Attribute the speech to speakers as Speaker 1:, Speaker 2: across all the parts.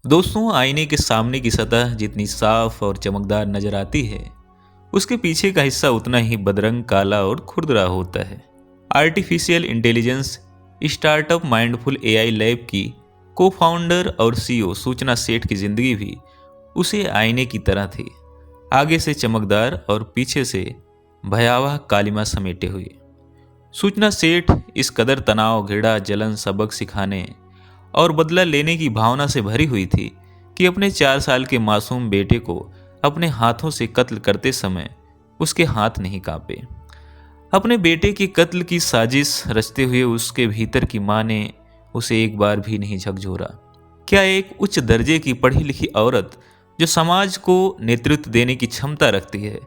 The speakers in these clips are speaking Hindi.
Speaker 1: दोस्तों, आईने के सामने की सतह जितनी साफ और चमकदार नजर आती है, उसके पीछे का हिस्सा उतना ही बदरंग, काला और खुरदरा होता है। Artificial intelligence startup mindful AI lab की को फाउंडर और सीईओ सूचना सेठ की जिंदगी भी उसे आईने की तरह थी, आगे से चमकदार और पीछे से भयावह कालिमा समेटे हुए। सूचना सेठ इस कदर तनाव, घृणा, जलन, सबक सिखाने और बदला लेने की भावना से भरी हुई थी कि अपने 4 साल के मासूम बेटे को अपने हाथों से कत्ल करते समय उसके हाथ नहीं कांपे। अपने बेटे के कत्ल की साजिश रचते हुए उसके भीतर की मां ने उसे एक बार भी नहीं झकझोरा। क्या एक उच्च दर्जे की पढ़ी लिखी औरत जो समाज को नेतृत्व देने की क्षमता रखती है,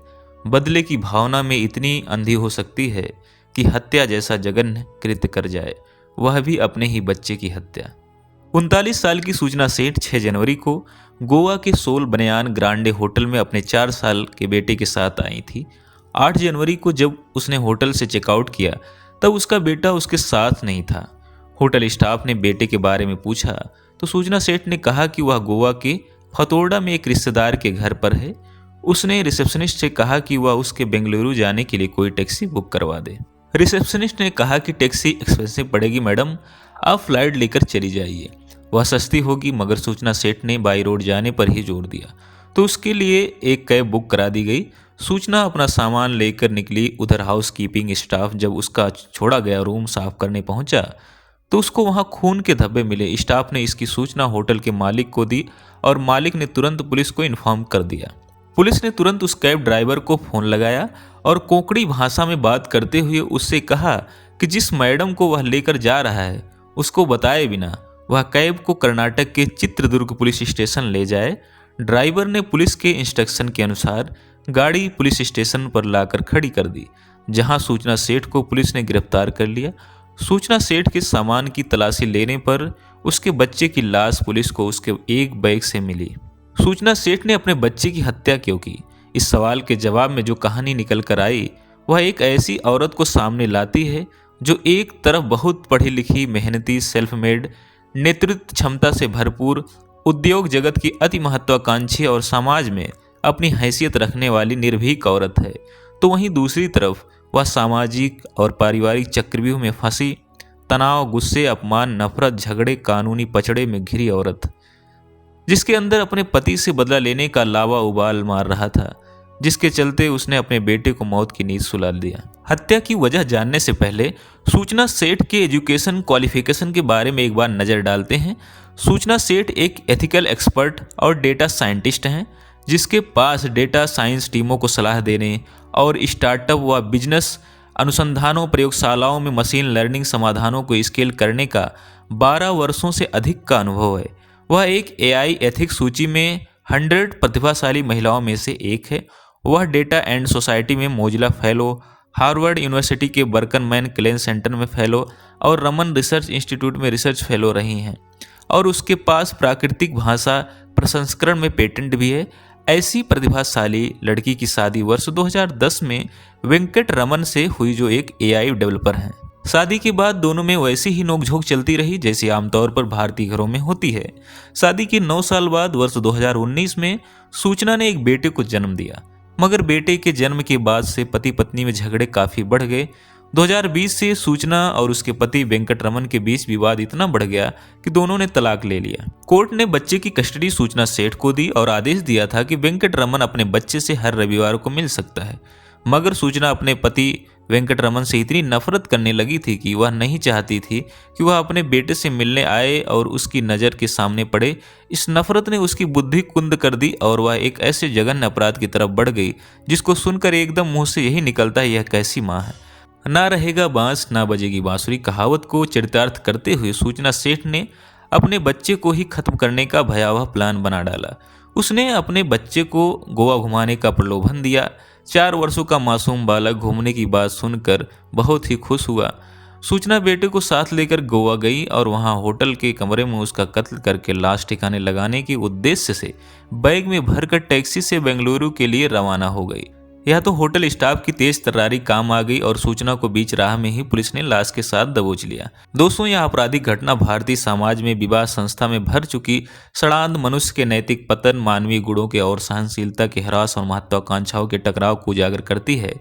Speaker 1: बदले की भावना में इतनी अंधी हो सकती है कि हत्या जैसा जघन्य कृत्य कर जाए, वह भी अपने ही बच्चे की हत्या। 39 साल की सूचना सेठ 6 जनवरी को गोवा के सोल बनियान ग्रांडे होटल में अपने 4 साल के बेटे के साथ आई थी। 8 जनवरी को जब उसने होटल से चेकआउट किया तब उसका बेटा उसके साथ नहीं था। होटल स्टाफ ने बेटे के बारे में पूछा तो सूचना सेठ ने कहा कि वह गोवा के फतोरडा में एक रिश्तेदार के घर पर है। उसने रिसेप्शनिस्ट से कहा कि वह उसके बेंगलुरु जाने के लिए कोई टैक्सी बुक करवा दे। रिसेप्शनिस्ट ने कहा कि टैक्सी एक्सपेंसिव पड़ेगी मैडम, आप फ्लाइट लेकर चली जाइए, वह सस्ती होगी। मगर सूचना सेठ ने बाई रोड जाने पर ही जोर दिया तो उसके लिए एक कैब बुक करा दी गई। सूचना अपना सामान लेकर निकली। उधर हाउस कीपिंग स्टाफ जब उसका छोड़ा गया रूम साफ करने पहुंचा तो उसको वहां खून के धब्बे मिले। स्टाफ ने इसकी सूचना होटल के मालिक को दी और मालिक ने तुरंत पुलिस को इन्फॉर्म कर दिया। पुलिस ने तुरंत उस कैब ड्राइवर को फोन लगाया और कोंकणी भाषा में बात करते हुए उससे कहा कि जिस मैडम को वह लेकर जा रहा है उसको बताए बिना वह कैब को कर्नाटक के चित्रदुर्ग पुलिस स्टेशन ले जाए। ड्राइवर ने पुलिस के इंस्ट्रक्शन के अनुसार गाड़ी पुलिस स्टेशन पर लाकर खड़ी कर दी, जहां सूचना सेठ को पुलिस ने गिरफ्तार कर लिया। सूचना सेठ के सामान की तलाशी लेने पर उसके बच्चे की लाश पुलिस को उसके एक बैग से मिली। सूचना सेठ ने अपने बच्चे की हत्या क्यों की, इस सवाल के जवाब में जो कहानी निकल कर आई वह एक ऐसी औरत को सामने लाती है जो एक तरफ बहुत पढ़ी लिखी, मेहनती, सेल्फ मेड, नेतृत्व क्षमता से भरपूर, उद्योग जगत की अति महत्वाकांक्षी और समाज में अपनी हैसियत रखने वाली निर्भीक औरत है, तो वहीं दूसरी तरफ वह सामाजिक और पारिवारिक चक्रव्यूह में फंसी, तनाव, गुस्से, अपमान, नफरत, झगड़े, कानूनी पचड़े में घिरी औरत, जिसके अंदर अपने पति से बदला लेने का लावा उबाल मार रहा था, जिसके चलते उसने अपने बेटे को मौत की नींद सुला दिया। हत्या की वजह जानने से पहले सूचना सेठ के एजुकेशन क्वालिफिकेशन के बारे में एक बार नजर डालते हैं। सूचना सेठ एक एथिकल एक्सपर्ट और डेटा साइंटिस्ट हैं, जिसके पास डेटा साइंस टीमों को सलाह देने और स्टार्टअप व बिजनेस अनुसंधानों, प्रयोगशालाओं में मशीन लर्निंग समाधानों को स्केल करने का 12 वर्षों से अधिक का अनुभव है। वह एक एआई एथिक्स सूची में 100 प्रतिभाशाली महिलाओं में से एक है। वह डेटा एंड सोसाइटी में मोजिला फेलो, हार्वर्ड यूनिवर्सिटी के बर्कनमैन क्लेन सेंटर में फेलो और रमन रिसर्च इंस्टीट्यूट में रिसर्च फेलो रही हैं, और उसके पास प्राकृतिक भाषा प्रसंस्करण में पेटेंट भी है। ऐसी प्रतिभाशाली लड़की की शादी वर्ष 2010 में वेंकट रमन से हुई, जो एक एआई डेवलपर हैं। शादी के बाद दोनों में वैसी ही नोकझोंक चलती रही जैसी आमतौर पर भारतीय घरों में होती है। शादी के 9 साल बाद वर्ष 2019 में सूचना ने एक बेटे को जन्म दिया, मगर बेटे के जन्म के बाद से पति पत्नी में झगड़े काफी बढ़ गए। 2020 से सूचना और उसके पति वेंकट रमन के बीच विवाद इतना बढ़ गया कि दोनों ने तलाक ले लिया। कोर्ट ने बच्चे की कस्टडी सूचना सेठ को दी और आदेश दिया था कि वेंकट रमन अपने बच्चे से हर रविवार को मिल सकता है। मगर सूचना अपने पति वेंकट रमन से इतनी नफरत करने लगी थी कि वह नहीं चाहती थी कि वह अपने बेटे से मिलने आए और उसकी नज़र के सामने पड़े। इस नफरत ने उसकी बुद्धि कुंद कर दी और वह एक ऐसे जघन्य अपराध की तरफ बढ़ गई जिसको सुनकर एकदम मुंह से यही निकलता है, यह कैसी माँ है। ना रहेगा बांस ना बजेगी बांसुरी कहावत को चरितार्थ करते हुए सूचना सेठ ने अपने बच्चे को ही खत्म करने का भयावह प्लान बना डाला। उसने अपने बच्चे को गोवा घुमाने का प्रलोभन दिया। 4 वर्षों का मासूम बालक घूमने की बात सुनकर बहुत ही खुश हुआ। सूचना बेटे को साथ लेकर गोवा गई और वहां होटल के कमरे में उसका कत्ल करके लाश ठिकाने लगाने के उद्देश्य से बैग में भरकर टैक्सी से बेंगलुरु के लिए रवाना हो गई। यह तो होटल स्टाफ की तेज तर्रारी काम आ गई और सूचना को बीच राह में ही पुलिस ने लाश के साथ दबोच लिया। दोस्तों, यह आपराधिक घटना भारतीय समाज में विवाह संस्था में भर चुकी सड़ांध, मनुष्य के नैतिक पतन, मानवीय गुणों के और सहनशीलता के ह्रास और महत्वाकांक्षाओं के टकराव को उजागर करती है।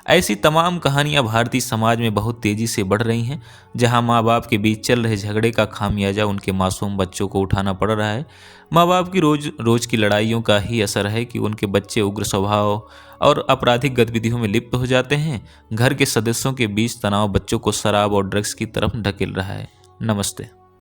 Speaker 1: ऐसी तमाम कहानियां भारतीय समाज में बहुत तेजी से बढ़ रही हैं, जहां माँ बाप के बीच चल रहे झगड़े का खामियाजा उनके मासूम बच्चों को उठाना पड़ रहा है। माँ बाप की रोज रोज की लड़ाइयों का ही असर है कि उनके बच्चे उग्र स्वभाव और आपराधिक गतिविधियों में लिप्त हो जाते हैं। घर के सदस्यों के बीच तनाव बच्चों को शराब और ड्रग्स की तरफ ढकेल रहा है। नमस्ते।